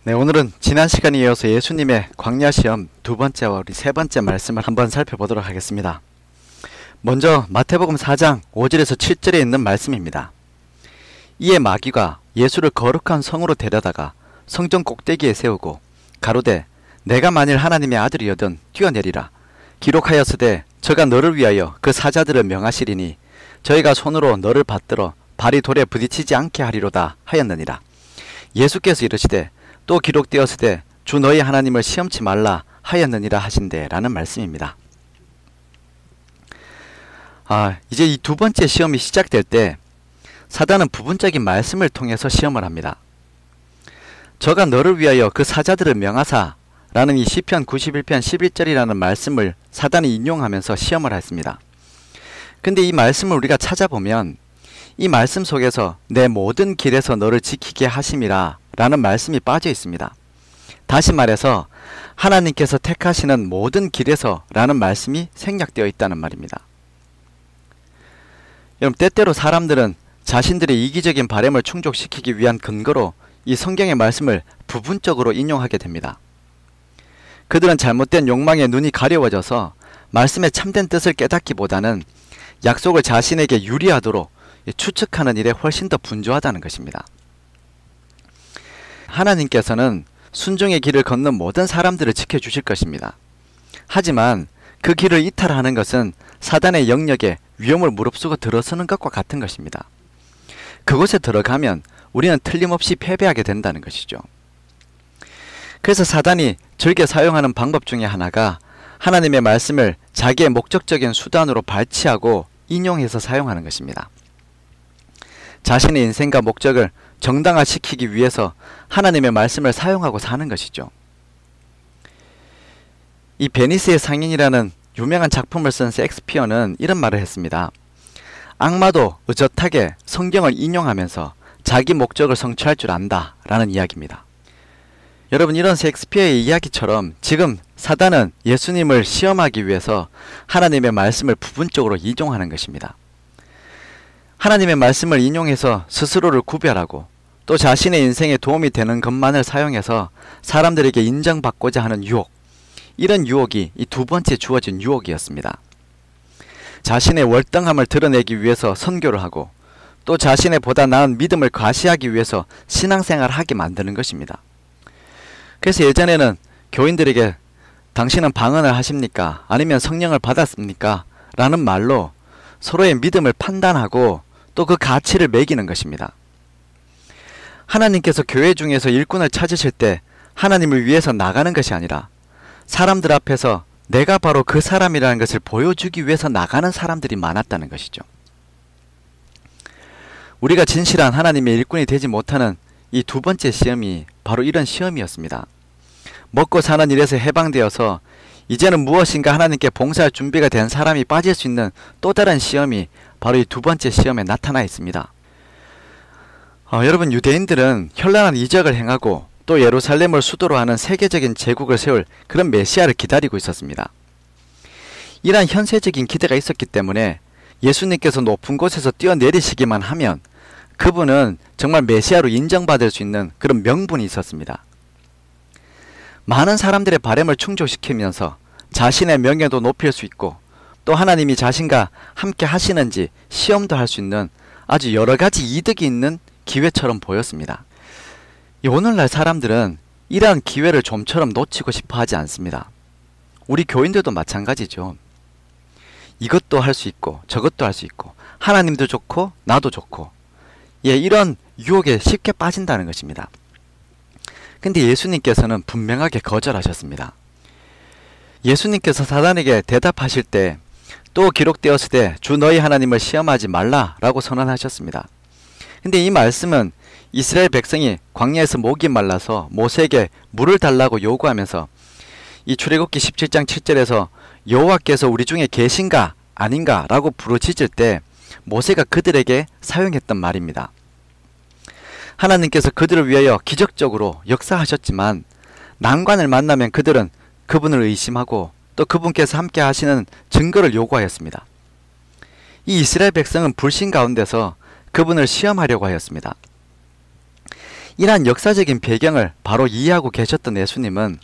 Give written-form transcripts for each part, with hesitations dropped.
네, 오늘은 지난 시간에 이어서 예수님의 광야시험 두 번째와 우리 세 번째 말씀을 한번 살펴보도록 하겠습니다. 먼저 마태복음 4장 5절에서 7절에 있는 말씀입니다. 이에 마귀가 예수를 거룩한 성으로 데려다가 성전 꼭대기에 세우고 가로되 내가 만일 하나님의 아들이여든 뛰어내리라. 기록하였으되 저가 너를 위하여 그 사자들을 명하시리니 저희가 손으로 너를 받들어 발이 돌에 부딪히지 않게 하리로다 하였느니라. 예수께서 이르시되 또 기록되었으되 주 너희 하나님을 시험치 말라 하였느니라 하신대 라는 말씀입니다. 이제 이 두 번째 시험이 시작될 때 사단은 부분적인 말씀을 통해서 시험을 합니다. 저가 너를 위하여 그 사자들을 명하사 라는 이 시편 91편 11절이라는 말씀을 사단이 인용하면서 시험을 했습니다. 근데 이 말씀을 우리가 찾아보면 이 말씀 속에서 내 모든 길에서 너를 지키게 하심이라 라는 말씀이 빠져 있습니다. 다시 말해서 하나님께서 택하시는 모든 길에서 라는 말씀이 생략되어 있다는 말입니다. 여러분, 때때로 사람들은 자신들의 이기적인 바램을 충족시키기 위한 근거로 이 성경의 말씀을 부분적으로 인용하게 됩니다. 그들은 잘못된 욕망에 눈이 가려워져서 말씀의 참된 뜻을 깨닫기보다는 약속을 자신에게 유리하도록 추측하는 일에 훨씬 더 분주하다는 것입니다. 하나님께서는 순종의 길을 걷는 모든 사람들을 지켜주실 것입니다. 하지만 그 길을 이탈하는 것은 사단의 영역에 위험을 무릅쓰고 들어서는 것과 같은 것입니다. 그곳에 들어가면 우리는 틀림없이 패배하게 된다는 것이죠. 그래서 사단이 즐겨 사용하는 방법 중에 하나가 하나님의 말씀을 자기의 목적적인 수단으로 발치하고 인용해서 사용하는 것입니다. 자신의 인생과 목적을 정당화시키기 위해서 하나님의 말씀을 사용하고 사는 것이죠. 이 베니스의 상인이라는 유명한 작품을 쓴 셰익스피어는 이런 말을 했습니다. 악마도 의젓하게 성경을 인용하면서 자기 목적을 성취할 줄 안다 라는 이야기입니다. 여러분, 이런 셰익스피어의 이야기처럼 지금 사단은 예수님을 시험하기 위해서 하나님의 말씀을 부분적으로 인용하는 것입니다. 하나님의 말씀을 인용해서 스스로를 구별하고 또 자신의 인생에 도움이 되는 것만을 사용해서 사람들에게 인정받고자 하는 유혹, 이런 유혹이 이 두 번째 주어진 유혹이었습니다. 자신의 월등함을 드러내기 위해서 선교를 하고 또 자신의 보다 나은 믿음을 과시하기 위해서 신앙생활을 하게 만드는 것입니다. 그래서 예전에는 교인들에게 당신은 방언을 하십니까? 아니면 성령을 받았습니까? 라는 말로 서로의 믿음을 판단하고 또 그 가치를 매기는 것입니다. 하나님께서 교회 중에서 일꾼을 찾으실 때 하나님을 위해서 나가는 것이 아니라 사람들 앞에서 내가 바로 그 사람이라는 것을 보여주기 위해서 나가는 사람들이 많았다는 것이죠. 우리가 진실한 하나님의 일꾼이 되지 못하는 이 두 번째 시험이 바로 이런 시험이었습니다. 먹고 사는 일에서 해방되어서 이제는 무엇인가 하나님께 봉사할 준비가 된 사람이 빠질 수 있는 또 다른 시험이 바로 이 두 번째 시험에 나타나 있습니다. 여러분, 유대인들은 현란한 이적을 행하고 또 예루살렘을 수도로 하는 세계적인 제국을 세울 그런 메시아를 기다리고 있었습니다. 이러한 현세적인 기대가 있었기 때문에 예수님께서 높은 곳에서 뛰어내리시기만 하면 그분은 정말 메시아로 인정받을 수 있는 그런 명분이 있었습니다. 많은 사람들의 바램을 충족시키면서 자신의 명예도 높일 수 있고 또 하나님이 자신과 함께 하시는지 시험도 할 수 있는 아주 여러가지 이득이 있는 기회처럼 보였습니다. 오늘날 사람들은 이러한 기회를 좀처럼 놓치고 싶어 하지 않습니다. 우리 교인들도 마찬가지죠. 이것도 할 수 있고 저것도 할 수 있고 하나님도 좋고 나도 좋고, 이런 유혹에 쉽게 빠진다는 것입니다. 근데 예수님께서는 분명하게 거절하셨습니다. 예수님께서 사단에게 대답하실 때 또 기록되었으되 주 너희 하나님을 시험하지 말라 라고 선언하셨습니다. 근데 이 말씀은 이스라엘 백성이 광야에서 목이 말라서 모세에게 물을 달라고 요구하면서 이 출애굽기 17장 7절에서 여호와께서 우리 중에 계신가 아닌가 라고 부르짖을 때 모세가 그들에게 사용했던 말입니다. 하나님께서 그들을 위하여 기적적으로 역사하셨지만 난관을 만나면 그들은 그분을 의심하고 또 그분께서 함께 하시는 증거를 요구하였습니다. 이 이스라엘 백성은 불신 가운데서 그분을 시험하려고 하였습니다. 이러한 역사적인 배경을 바로 이해하고 계셨던 예수님은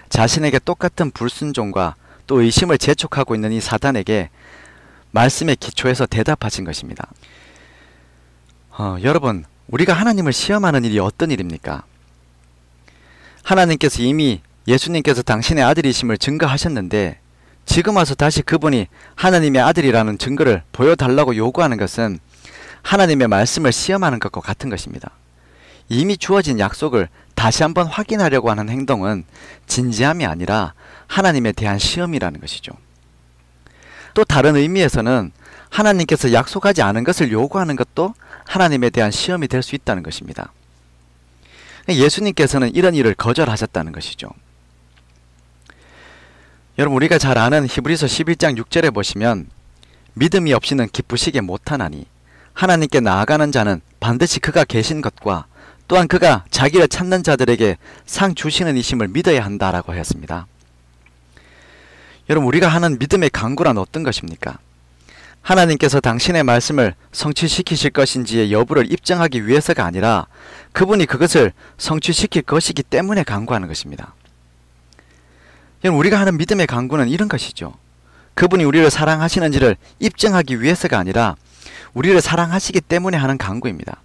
자신에게 똑같은 불순종과 또 의심을 재촉하고 있는 이 사단에게 말씀의 기초에서 대답하신 것입니다. 여러분, 우리가 하나님을 시험하는 일이 어떤 일입니까? 하나님께서 이미 예수님께서 당신의 아들이심을 증거하셨는데 지금 와서 다시 그분이 하나님의 아들이라는 증거를 보여달라고 요구하는 것은 하나님의 말씀을 시험하는 것과 같은 것입니다. 이미 주어진 약속을 다시 한번 확인하려고 하는 행동은 진지함이 아니라 하나님에 대한 시험이라는 것이죠. 또 다른 의미에서는 하나님께서 약속하지 않은 것을 요구하는 것도 하나님에 대한 시험이 될 수 있다는 것입니다. 예수님께서는 이런 일을 거절하셨다는 것이죠. 여러분, 우리가 잘 아는 히브리서 11장 6절에 보시면 믿음이 없이는 기쁘시게 못하나니 하나님께 나아가는 자는 반드시 그가 계신 것과 또한 그가 자기를 찾는 자들에게 상 주시는 이심을 믿어야 한다라고 하였습니다. 여러분, 우리가 하는 믿음의 강구란 어떤 것입니까? 하나님께서 당신의 말씀을 성취시키실 것인지의 여부를 입증하기 위해서가 아니라 그분이 그것을 성취시킬 것이기 때문에 강구하는 것입니다. 여러분, 우리가 하는 믿음의 강구는 이런 것이죠. 그분이 우리를 사랑하시는지를 입증하기 위해서가 아니라 우리를 사랑하시기 때문에 하는 강구입니다.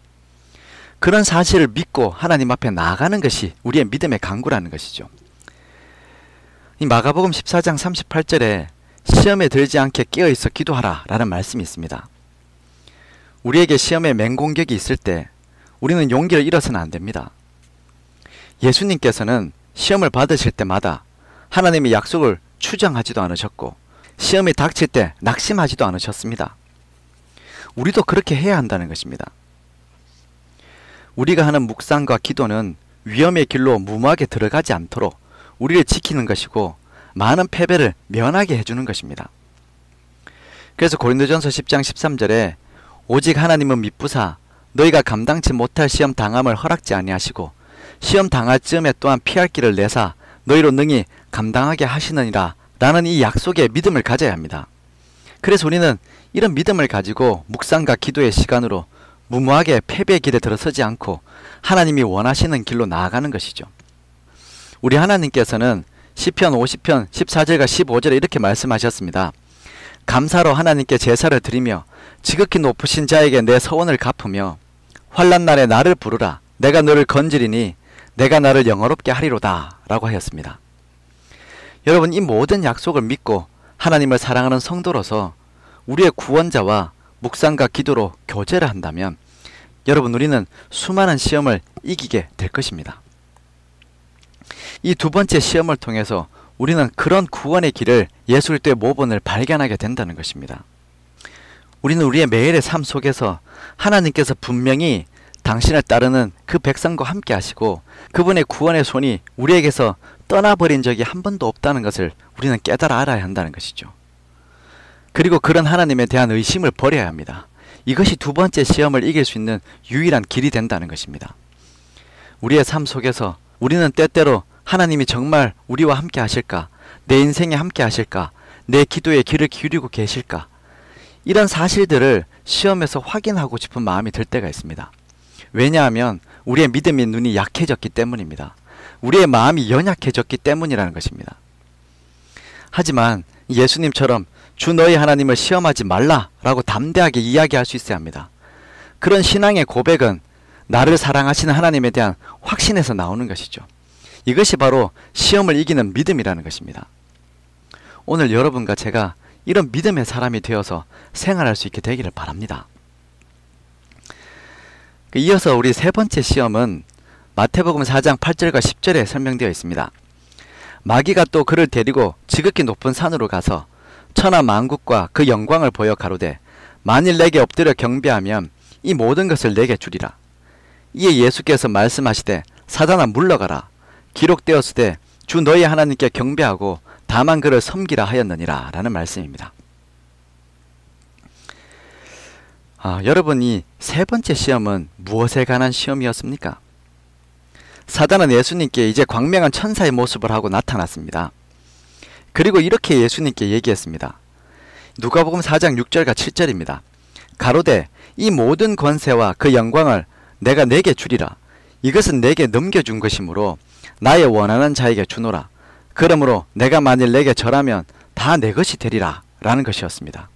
그런 사실을 믿고 하나님 앞에 나아가는 것이 우리의 믿음의 강구라는 것이죠. 이 마가복음 14장 38절에 시험에 들지 않게 깨어있어 기도하라 라는 말씀이 있습니다. 우리에게 시험에 맹공격이 있을 때 우리는 용기를 잃어서는 안 됩니다. 예수님께서는 시험을 받으실 때마다 하나님의 약속을 추정하지도 않으셨고 시험이 닥칠 때 낙심하지도 않으셨습니다. 우리도 그렇게 해야 한다는 것입니다. 우리가 하는 묵상과 기도는 위험의 길로 무모하게 들어가지 않도록 우리를 지키는 것이고 많은 패배를 면하게 해주는 것입니다. 그래서 고린도전서 10장 13절에 오직 하나님은 미쁘사 너희가 감당치 못할 시험 당함을 허락지 아니하시고 시험 당할 즈음에 또한 피할 길을 내사 너희로 능히 감당하게 하시느니라 라는 이 약속에 믿음을 가져야 합니다. 그래서 우리는 이런 믿음을 가지고 묵상과 기도의 시간으로 무모하게 패배의 길에 들어서지 않고 하나님이 원하시는 길로 나아가는 것이죠. 우리 하나님께서는 시편 50편 14절과 15절에 이렇게 말씀하셨습니다. 감사로 하나님께 제사를 드리며 지극히 높으신 자에게 내 서원을 갚으며 환난 날에 나를 부르라 내가 너를 건지리니 내가 나를 영화롭게 하리로다 라고 하였습니다. 여러분, 이 모든 약속을 믿고 하나님을 사랑하는 성도로서 우리의 구원자와 묵상과 기도로 교제를 한다면 여러분, 우리는 수많은 시험을 이기게 될 것입니다. 이 두 번째 시험을 통해서 우리는 그런 구원의 길을 예수 그리스도의 모본을 발견하게 된다는 것입니다. 우리는 우리의 매일의 삶 속에서 하나님께서 분명히 당신을 따르는 그 백성과 함께 하시고 그분의 구원의 손이 우리에게서 떠나버린 적이 한 번도 없다는 것을 우리는 깨달아 알아야 한다는 것이죠. 그리고 그런 하나님에 대한 의심을 버려야 합니다. 이것이 두 번째 시험을 이길 수 있는 유일한 길이 된다는 것입니다. 우리의 삶 속에서 우리는 때때로 하나님이 정말 우리와 함께 하실까? 내 인생에 함께 하실까? 내 기도에 귀를 기울이고 계실까? 이런 사실들을 시험에서 확인하고 싶은 마음이 들 때가 있습니다. 왜냐하면 우리의 믿음의 눈이 약해졌기 때문입니다. 우리의 마음이 연약해졌기 때문이라는 것입니다. 하지만 예수님처럼 주 너희 하나님을 시험하지 말라라고 담대하게 이야기할 수 있어야 합니다. 그런 신앙의 고백은 나를 사랑하시는 하나님에 대한 확신에서 나오는 것이죠. 이것이 바로 시험을 이기는 믿음이라는 것입니다. 오늘 여러분과 제가 이런 믿음의 사람이 되어서 생활할 수 있게 되기를 바랍니다. 이어서 우리 세 번째 시험은 마태복음 4장 8절과 10절에 설명되어 있습니다. 마귀가 또 그를 데리고 지극히 높은 산으로 가서 천하 만국과 그 영광을 보여 가로되 만일 내게 엎드려 경배하면 이 모든 것을 내게 주리라. 이에 예수께서 말씀하시되 사단아 물러가라. 기록되었으되 주 너희 하나님께 경배하고 다만 그를 섬기라 하였느니라 라는 말씀입니다. 여러분, 이 세 번째 시험은 무엇에 관한 시험이었습니까? 사단은 예수님께 이제 광명한 천사의 모습을 하고 나타났습니다. 그리고 이렇게 예수님께 얘기했습니다. 누가복음 4장 6절과 7절입니다. 가로되 이 모든 권세와 그 영광을 내가 내게 주리라. 이것은 내게 넘겨준 것이므로 나의 원하는 자에게 주노라. 그러므로 내가 만일 내게 절하면 다 내 것이 되리라 라는 것이었습니다.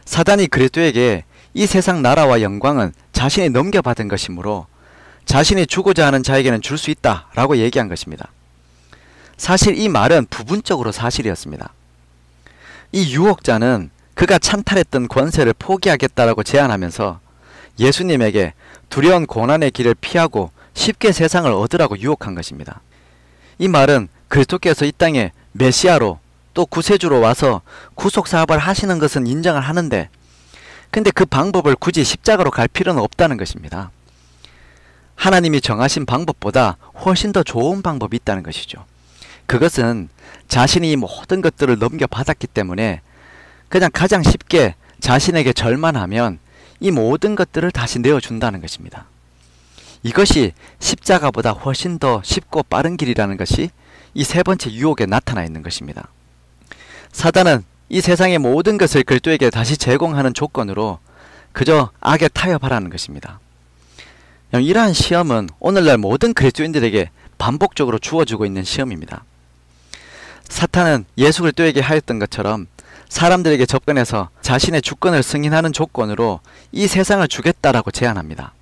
사단이 그리스도에게 이 세상 나라와 영광은 자신이 넘겨받은 것이므로 자신이 주고자 하는 자에게는 줄 수 있다 라고 얘기한 것입니다. 사실 이 말은 부분적으로 사실이었습니다. 이 유혹자는 그가 찬탈했던 권세를 포기하겠다라고 제안하면서 예수님에게 두려운 고난의 길을 피하고 쉽게 세상을 얻으라고 유혹한 것입니다. 이 말은 그리스도께서 이 땅에 메시아로 또 구세주로 와서 구속사업을 하시는 것은 인정을 하는데 근데 그 방법을 굳이 십자가로 갈 필요는 없다는 것입니다. 하나님이 정하신 방법보다 훨씬 더 좋은 방법이 있다는 것이죠. 그것은 자신이 이 모든 것들을 넘겨받았기 때문에 그냥 가장 쉽게 자신에게 절만 하면 이 모든 것들을 다시 내어준다는 것입니다. 이것이 십자가보다 훨씬 더 쉽고 빠른 길이라는 것이 이 세 번째 유혹에 나타나 있는 것입니다. 사단은 이 세상의 모든 것을 그리스도에게 다시 제공하는 조건으로 그저 악에 타협하라는 것입니다. 이러한 시험은 오늘날 모든 그리스도인들에게 반복적으로 주어지고 있는 시험입니다. 사탄은 예수 그리스도에게 하였던 것처럼 사람들에게 접근해서 자신의 주권을 승인하는 조건으로 이 세상을 주겠다라고 제안합니다.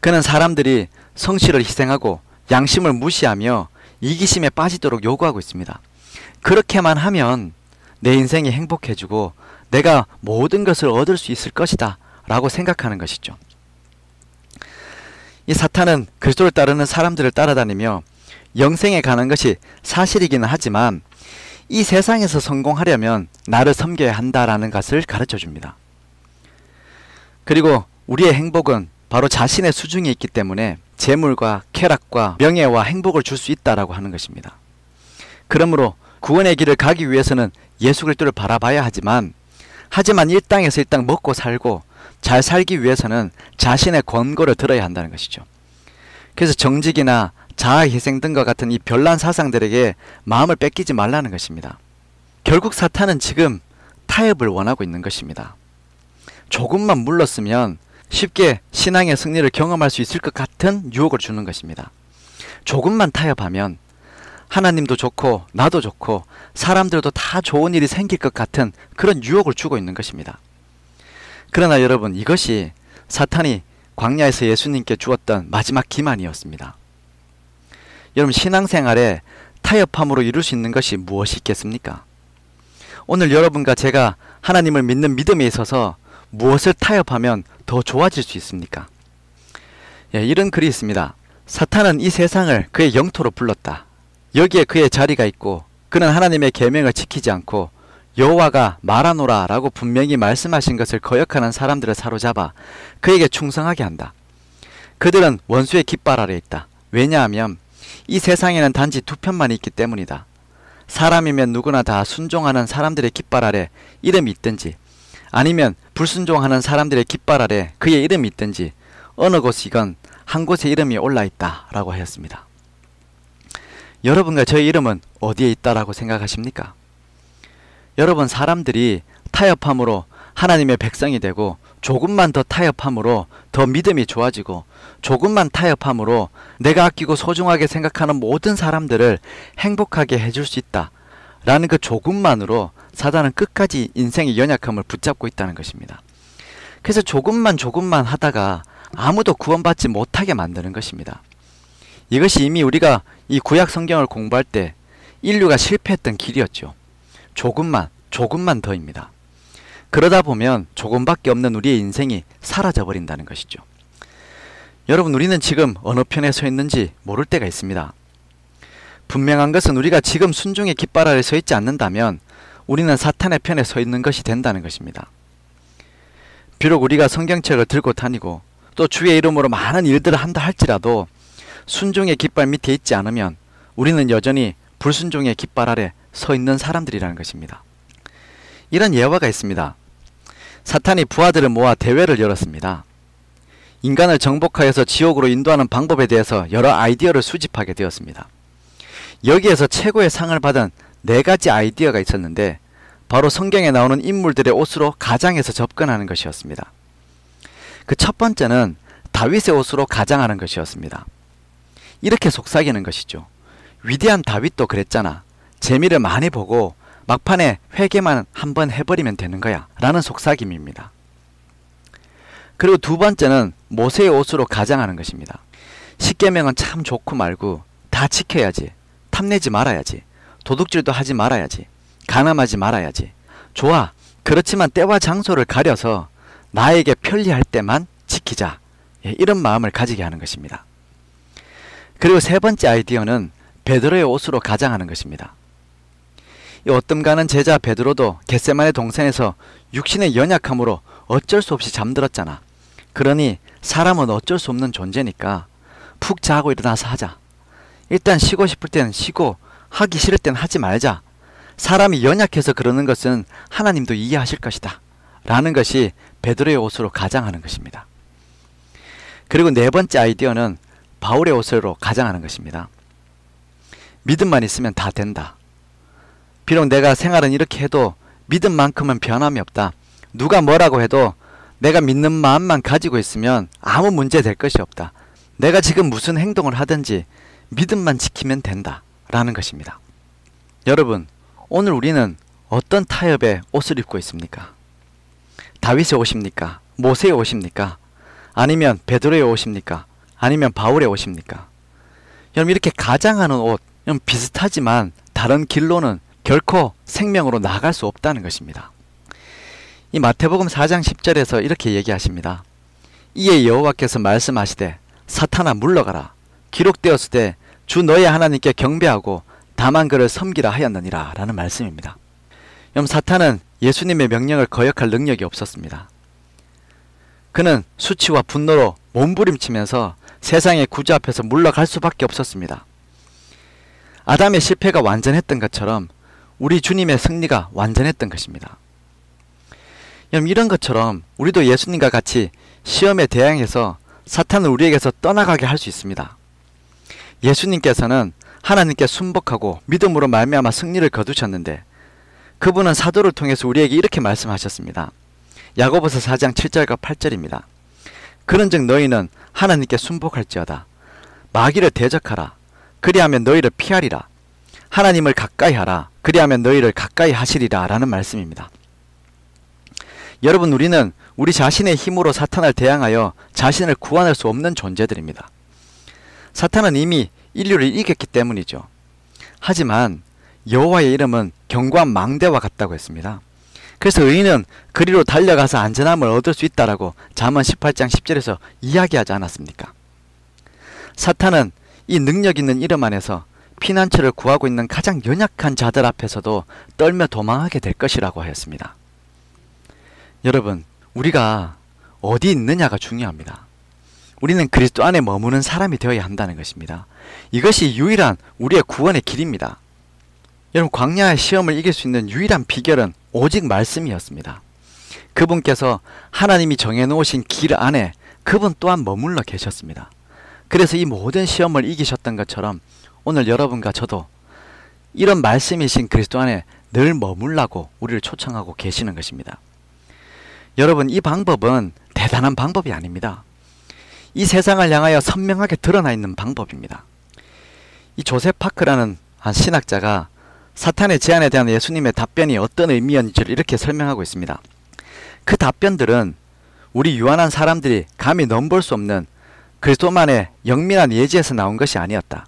그는 사람들이 성실을 희생하고 양심을 무시하며 이기심에 빠지도록 요구하고 있습니다. 그렇게만 하면 내 인생이 행복해지고 내가 모든 것을 얻을 수 있을 것이다 라고 생각하는 것이죠. 이 사탄은 그리스도를 따르는 사람들을 따라다니며 영생에 가는 것이 사실이기는 하지만 이 세상에서 성공하려면 나를 섬겨야 한다라는 것을 가르쳐 줍니다. 그리고 우리의 행복은 바로 자신의 수중에 있기 때문에 재물과 쾌락과 명예와 행복을 줄 수 있다라고 하는 것입니다. 그러므로 구원의 길을 가기 위해서는 예수 그리스도를 바라봐야 하지만 이 땅에서 일단 먹고 살고 잘 살기 위해서는 자신의 권고를 들어야 한다는 것이죠. 그래서 정직이나 자아희생 등과 같은 이 별난 사상들에게 마음을 뺏기지 말라는 것입니다. 결국 사탄은 지금 타협을 원하고 있는 것입니다. 조금만 물렀으면 쉽게 신앙의 승리를 경험할 수 있을 것 같은 유혹을 주는 것입니다. 조금만 타협하면 하나님도 좋고 나도 좋고 사람들도 다 좋은 일이 생길 것 같은 그런 유혹을 주고 있는 것입니다. 그러나 여러분, 이것이 사탄이 광야에서 예수님께 주었던 마지막 기만이었습니다. 여러분, 신앙생활에 타협함으로 이룰 수 있는 것이 무엇이 있겠습니까? 오늘 여러분과 제가 하나님을 믿는 믿음에 있어서 무엇을 타협하면 더 좋아질 수 있습니까? 이런 글이 있습니다. 사탄은 이 세상을 그의 영토로 불렀다. 여기에 그의 자리가 있고 그는 하나님의 계명을 지키지 않고 여호와가 말하노라 라고 분명히 말씀하신 것을 거역하는 사람들을 사로잡아 그에게 충성하게 한다. 그들은 원수의 깃발 아래 있다. 왜냐하면 이 세상에는 단지 두 편만 있기 때문이다. 사람이면 누구나 다 순종하는 사람들의 깃발 아래 이름이 있든지 아니면 불순종하는 사람들의 깃발 아래 그의 이름이 있든지 어느 곳이건 한 곳에 이름이 올라있다 라고 하였습니다. 여러분과 저의 이름은 어디에 있다라고 생각하십니까? 여러분, 사람들이 타협함으로 하나님의 백성이 되고 조금만 더 타협함으로 더 믿음이 좋아지고 조금만 타협함으로 내가 아끼고 소중하게 생각하는 모든 사람들을 행복하게 해줄 수 있다 라는 그 조금만으로 사단은 끝까지 인생의 연약함을 붙잡고 있다는 것입니다. 그래서 조금만 하다가 아무도 구원받지 못하게 만드는 것입니다. 이것이 이미 우리가 이 구약 성경을 공부할 때 인류가 실패했던 길이었죠. 조금만 더입니다. 그러다 보면 조금밖에 없는 우리의 인생이 사라져 버린다는 것이죠. 여러분, 우리는 지금 어느 편에 서 있는지 모를 때가 있습니다. 분명한 것은 우리가 지금 순종의 깃발 아래 서 있지 않는다면 우리는 사탄의 편에 서 있는 것이 된다는 것입니다. 비록 우리가 성경책을 들고 다니고 또 주의 이름으로 많은 일들을 한다 할지라도 순종의 깃발 밑에 있지 않으면 우리는 여전히 불순종의 깃발 아래 서 있는 사람들이라는 것입니다. 이런 예화가 있습니다. 사탄이 부하들을 모아 대회를 열었습니다. 인간을 정복하여서 지옥으로 인도하는 방법에 대해서 여러 아이디어를 수집하게 되었습니다. 여기에서 최고의 상을 받은 4가지 아이디어가 있었는데 바로 성경에 나오는 인물들의 옷으로 가장해서 접근하는 것이었습니다. 그 첫 번째는 다윗의 옷으로 가장하는 것이었습니다. 이렇게 속삭이는 것이죠. 위대한 다윗도 그랬잖아. 재미를 많이 보고 막판에 회개만 한번 해버리면 되는 거야 라는 속삭임입니다. 그리고 두 번째는 모세의 옷으로 가장하는 것입니다. 십계명은 참 좋고 말고 다 지켜야지, 탐내지 말아야지, 도둑질도 하지 말아야지, 간음하지 말아야지. 좋아, 그렇지만 때와 장소를 가려서 나에게 편리할 때만 지키자. 이런 마음을 가지게 하는 것입니다. 그리고 세 번째 아이디어는 베드로의 옷으로 가장하는 것입니다. 이 어뜸가는 제자 베드로도 겟세마네 동산에서 육신의 연약함으로 어쩔 수 없이 잠들었잖아. 그러니 사람은 어쩔 수 없는 존재니까 푹 자고 일어나서 하자. 일단 쉬고 싶을 땐 쉬고 하기 싫을 땐 하지 말자. 사람이 연약해서 그러는 것은 하나님도 이해하실 것이다 라는 것이 베드로의 옷으로 가장하는 것입니다. 그리고 네 번째 아이디어는 바울의 옷으로 가장하는 것입니다. 믿음만 있으면 다 된다. 비록 내가 생활은 이렇게 해도 믿음만큼은 변함이 없다. 누가 뭐라고 해도 내가 믿는 마음만 가지고 있으면 아무 문제 될 것이 없다. 내가 지금 무슨 행동을 하든지 믿음만 지키면 된다 라는 것입니다. 여러분, 오늘 우리는 어떤 타협의 옷을 입고 있습니까? 다윗의 옷입니까? 모세의 옷입니까? 아니면 베드로의 옷입니까? 아니면 바울의 옷입니까? 여러분, 이렇게 가장하는 옷, 비슷하지만 다른 길로는 결코 생명으로 나아갈 수 없다는 것입니다. 이 마태복음 4장 10절에서 이렇게 얘기하십니다. 이에 여호와께서 말씀하시되 사탄아 물러가라. 기록되었으되 주 너의 하나님께 경배하고 다만 그를 섬기라 하였느니라 라는 말씀입니다. 여러분, 사탄은 예수님의 명령을 거역할 능력이 없었습니다. 그는 수치와 분노로 몸부림치면서 세상의 구주 앞에서 물러갈 수밖에 없었습니다. 아담의 실패가 완전했던 것처럼 우리 주님의 승리가 완전했던 것입니다. 여러분, 이런 것처럼 우리도 예수님과 같이 시험에 대항해서 사탄을 우리에게서 떠나가게 할 수 있습니다. 예수님께서는 하나님께 순복하고 믿음으로 말미암아 승리를 거두셨는데 그분은 사도를 통해서 우리에게 이렇게 말씀하셨습니다. 야고보서 4장 7절과 8절입니다. 그런즉 너희는 하나님께 순복할지어다. 마귀를 대적하라. 그리하면 너희를 피하리라. 하나님을 가까이 하라. 그리하면 너희를 가까이 하시리라 라는 말씀입니다. 여러분, 우리는 우리 자신의 힘으로 사탄을 대항하여 자신을 구원할 수 없는 존재들입니다. 사탄은 이미 인류를 이겼기 때문이죠. 하지만 여호와의 이름은 견고한 망대와 같다고 했습니다. 그래서 의인은 그리로 달려가서 안전함을 얻을 수 있다라고 잠언 18장 10절에서 이야기하지 않았습니까? 사탄은 이 능력 있는 이름 안에서 피난처를 구하고 있는 가장 연약한 자들 앞에서도 떨며 도망하게 될 것이라고 하였습니다. 여러분, 우리가 어디 있느냐가 중요합니다. 우리는 그리스도 안에 머무는 사람이 되어야 한다는 것입니다. 이것이 유일한 우리의 구원의 길입니다. 여러분, 광야의 시험을 이길 수 있는 유일한 비결은 오직 말씀이었습니다. 그분께서 하나님이 정해놓으신 길 안에 그분 또한 머물러 계셨습니다. 그래서 이 모든 시험을 이기셨던 것처럼 오늘 여러분과 저도 이런 말씀이신 그리스도 안에 늘 머물라고 우리를 초청하고 계시는 것입니다. 여러분, 이 방법은 대단한 방법이 아닙니다. 이 세상을 향하여 선명하게 드러나 있는 방법입니다. 이 조셉 파크라는 한 신학자가 사탄의 제안에 대한 예수님의 답변이 어떤 의미였는지를 이렇게 설명하고 있습니다. 그 답변들은 우리 유한한 사람들이 감히 넘볼 수 없는 그리스도만의 영민한 예지에서 나온 것이 아니었다.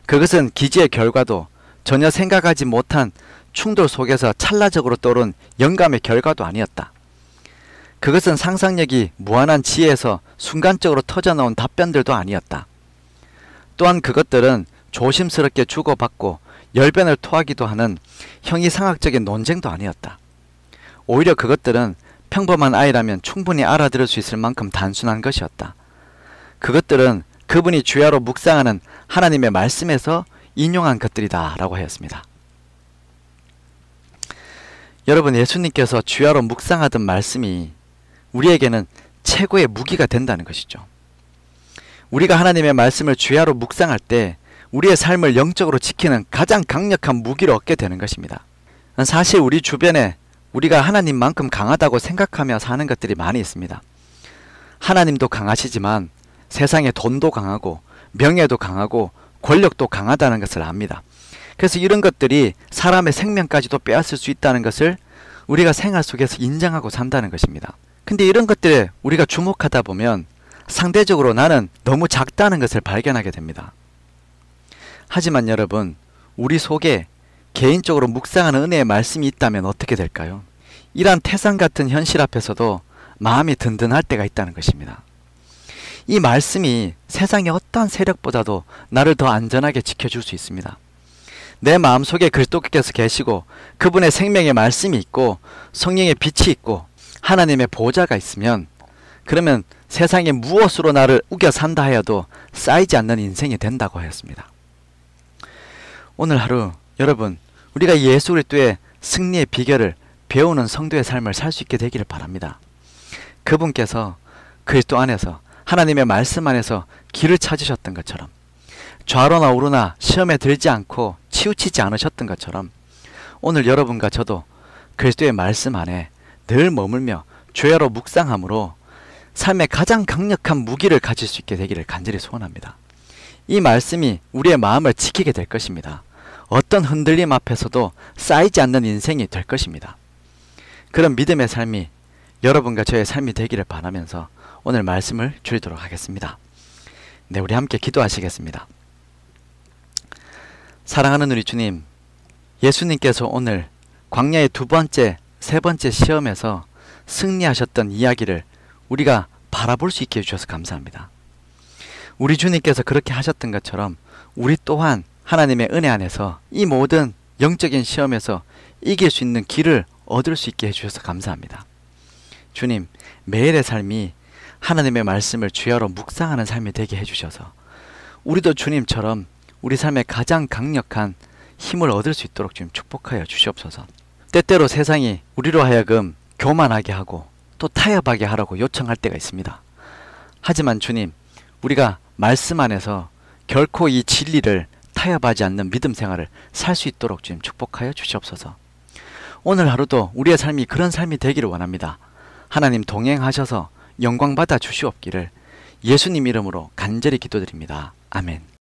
그것은 기지의 결과도 전혀 생각하지 못한 충돌 속에서 찰나적으로 떠오른 영감의 결과도 아니었다. 그것은 상상력이 무한한 지혜에서 순간적으로 터져나온 답변들도 아니었다. 또한 그것들은 조심스럽게 주고받고 열변을 토하기도 하는 형이상학적인 논쟁도 아니었다. 오히려 그것들은 평범한 아이라면 충분히 알아들을 수 있을 만큼 단순한 것이었다. 그것들은 그분이 주야로 묵상하는 하나님의 말씀에서 인용한 것들이다 라고 하였습니다. 여러분, 예수님께서 주야로 묵상하던 말씀이 우리에게는 최고의 무기가 된다는 것이죠. 우리가 하나님의 말씀을 주야로 묵상할 때 우리의 삶을 영적으로 지키는 가장 강력한 무기를 얻게 되는 것입니다. 사실 우리 주변에 우리가 하나님만큼 강하다고 생각하며 사는 것들이 많이 있습니다. 하나님도 강하시지만 세상에 돈도 강하고 명예도 강하고 권력도 강하다는 것을 압니다. 그래서 이런 것들이 사람의 생명까지도 빼앗을 수 있다는 것을 우리가 생활 속에서 인정하고 산다는 것입니다. 근데 이런 것들에 우리가 주목하다 보면 상대적으로 나는 너무 작다는 것을 발견하게 됩니다. 하지만 여러분, 우리 속에 개인적으로 묵상하는 은혜의 말씀이 있다면 어떻게 될까요? 이러한 태산 같은 현실 앞에서도 마음이 든든할 때가 있다는 것입니다. 이 말씀이 세상의 어떠한 세력보다도 나를 더 안전하게 지켜줄 수 있습니다. 내 마음속에 그리스도께서 계시고 그분의 생명의 말씀이 있고 성령의 빛이 있고 하나님의 보좌가 있으면, 그러면 세상의 무엇으로 나를 우겨 산다 하여도 쌓이지 않는 인생이 된다고 하였습니다. 오늘 하루 여러분, 우리가 예수 그리스도의 승리의 비결을 배우는 성도의 삶을 살 수 있게 되기를 바랍니다. 그분께서 그리스도 안에서 하나님의 말씀 안에서 길을 찾으셨던 것처럼, 좌로나 우로나 시험에 들지 않고 치우치지 않으셨던 것처럼, 오늘 여러분과 저도 그리스도의 말씀 안에 늘 머물며 죄로 묵상함으로 삶의 가장 강력한 무기를 가질 수 있게 되기를 간절히 소원합니다. 이 말씀이 우리의 마음을 지키게 될 것입니다. 어떤 흔들림 앞에서도 쌓이지 않는 인생이 될 것입니다. 그런 믿음의 삶이 여러분과 저의 삶이 되기를 바라면서 오늘 말씀을 줄이도록 하겠습니다. 네, 우리 함께 기도하시겠습니다. 사랑하는 우리 주님, 예수님께서 오늘 광야의 두 번째, 세 번째 시험에서 승리하셨던 이야기를 우리가 바라볼 수 있게 해주셔서 감사합니다. 우리 주님께서 그렇게 하셨던 것처럼 우리 또한 하나님의 은혜 안에서 이 모든 영적인 시험에서 이길 수 있는 길을 얻을 수 있게 해주셔서 감사합니다. 주님, 매일의 삶이 하나님의 말씀을 주야로 묵상하는 삶이 되게 해주셔서 우리도 주님처럼 우리 삶의 가장 강력한 힘을 얻을 수 있도록 주님 축복하여 주시옵소서. 때때로 세상이 우리로 하여금 교만하게 하고 또 타협하게 하라고 요청할 때가 있습니다. 하지만 주님, 우리가 말씀 안에서 결코 이 진리를 타협하지 않는 믿음 생활을 살 수 있도록 주님 축복하여 주시옵소서. 오늘 하루도 우리의 삶이 그런 삶이 되기를 원합니다. 하나님 동행하셔서 영광 받아 주시옵기를 예수님 이름으로 간절히 기도드립니다. 아멘.